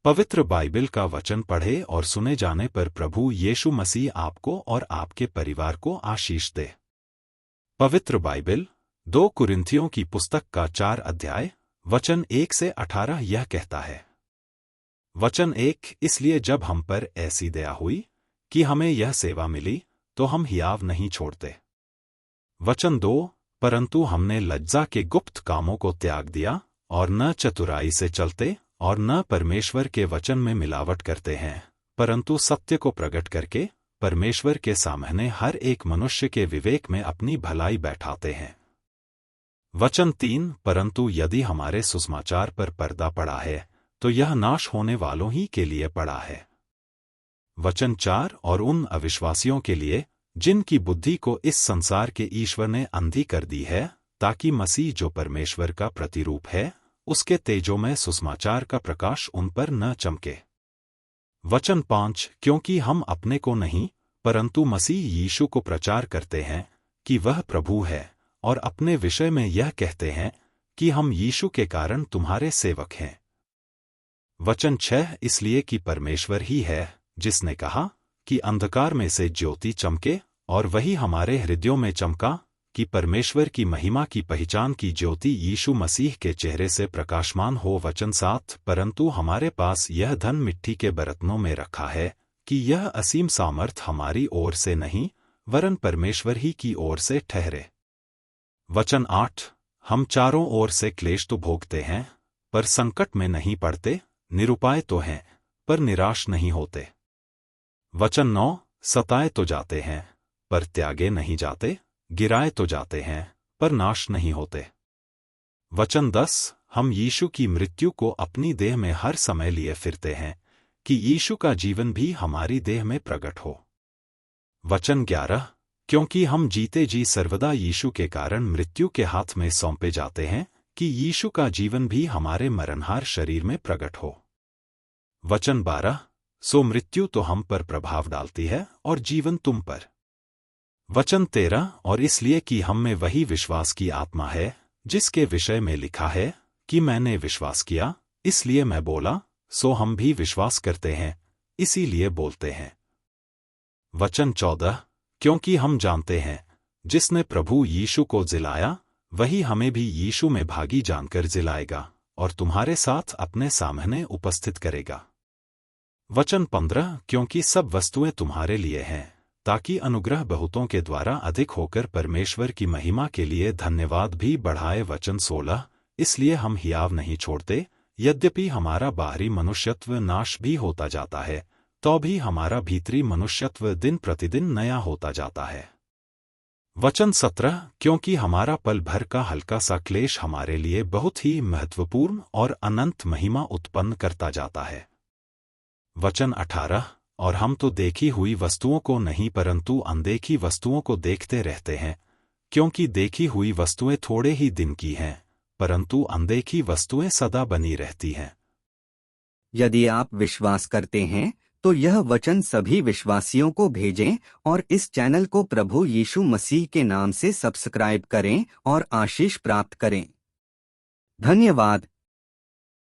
पवित्र बाइबल का वचन पढ़े और सुने जाने पर प्रभु यीशु मसीह आपको और आपके परिवार को आशीष दे। पवित्र बाइबल 2 कुरिन्थियों की पुस्तक का 4 अध्याय वचन 1 से 18 यह कहता है। वचन 1, इसलिए जब हम पर ऐसी दया हुई कि हमें यह सेवा मिली तो हम हियाव नहीं छोड़ते। वचन 2, परंतु हमने लज्जा के गुप्त कामों को त्याग दिया और न चतुराई से चलते और न परमेश्वर के वचन में मिलावट करते हैं, परंतु सत्य को प्रकट करके परमेश्वर के सामने हर एक मनुष्य के विवेक में अपनी भलाई बैठाते हैं। वचन 3, परंतु यदि हमारे सुसमाचार पर पर्दा पड़ा है तो यह नाश होने वालों ही के लिए पड़ा है। वचन 4, और उन अविश्वासियों के लिए जिनकी बुद्धि को इस संसार के ईश्वर ने अंधी कर दी है, ताकि मसीह जो परमेश्वर का प्रतिरूप है उसके तेजोमय सुसमाचार का प्रकाश उन पर न चमके। वचन 5, क्योंकि हम अपने को नहीं परंतु मसीह यीशु को प्रचार करते हैं कि वह प्रभु है, और अपने विषय में यह कहते हैं कि हम यीशु के कारण तुम्हारे सेवक हैं। वचन 6, इसलिए कि परमेश्वर ही है जिसने कहा कि अंधकार में से ज्योति चमके, और वही हमारे हृदयों में चमका कि परमेश्वर की महिमा की पहचान की ज्योति यीशु मसीह के चेहरे से प्रकाशमान हो। वचन 7, परंतु हमारे पास यह धन मिट्टी के बर्तनों में रखा है कि यह असीम सामर्थ हमारी ओर से नहीं वरन परमेश्वर ही की ओर से ठहरे। वचन 8, हम चारों ओर से क्लेश तो भोगते हैं पर संकट में नहीं पड़ते, निरुपाय तो हैं पर निराश नहीं होते। वचन 9, सताए तो जाते हैं पर त्यागे नहीं जाते, गिराए तो जाते हैं पर नाश नहीं होते। वचन 10, हम यीशु की मृत्यु को अपनी देह में हर समय लिए फिरते हैं कि यीशु का जीवन भी हमारी देह में प्रकट हो। वचन 11, क्योंकि हम जीते जी सर्वदा यीशु के कारण मृत्यु के हाथ में सौंपे जाते हैं कि यीशु का जीवन भी हमारे मरणहार शरीर में प्रकट हो। वचन 12, सो मृत्यु तो हम पर प्रभाव डालती है और जीवन तुम पर। वचन 13, और इसलिए कि हम में वही विश्वास की आत्मा है जिसके विषय में लिखा है कि मैंने विश्वास किया इसलिए मैं बोला, सो हम भी विश्वास करते हैं इसीलिए बोलते हैं। वचन 14, क्योंकि हम जानते हैं जिसने प्रभु यीशु को जिलाया वही हमें भी यीशु में भागी जानकर जिलाएगा और तुम्हारे साथ अपने सामने उपस्थित करेगा। वचन 15, क्योंकि सब वस्तुएं तुम्हारे लिए हैं ताकि अनुग्रह बहुतों के द्वारा अधिक होकर परमेश्वर की महिमा के लिए धन्यवाद भी बढ़ाए। वचन 16, इसलिए हम हियाव नहीं छोड़ते, यद्यपि हमारा बाहरी मनुष्यत्व नाश भी होता जाता है तो भी हमारा भीतरी मनुष्यत्व दिन प्रतिदिन नया होता जाता है। वचन 17, क्योंकि हमारा पल भर का हल्का सा क्लेश हमारे लिए बहुत ही महत्वपूर्ण और अनंत महिमा उत्पन्न करता जाता है। वचन 18, और हम तो देखी हुई वस्तुओं को नहीं परंतु अनदेखी वस्तुओं को देखते रहते हैं, क्योंकि देखी हुई वस्तुएं थोड़े ही दिन की हैं परंतु अनदेखी वस्तुएं सदा बनी रहती हैं। यदि आप विश्वास करते हैं तो यह वचन सभी विश्वासियों को भेजें और इस चैनल को प्रभु यीशु मसीह के नाम से सब्सक्राइब करें और आशीष प्राप्त करें। धन्यवाद।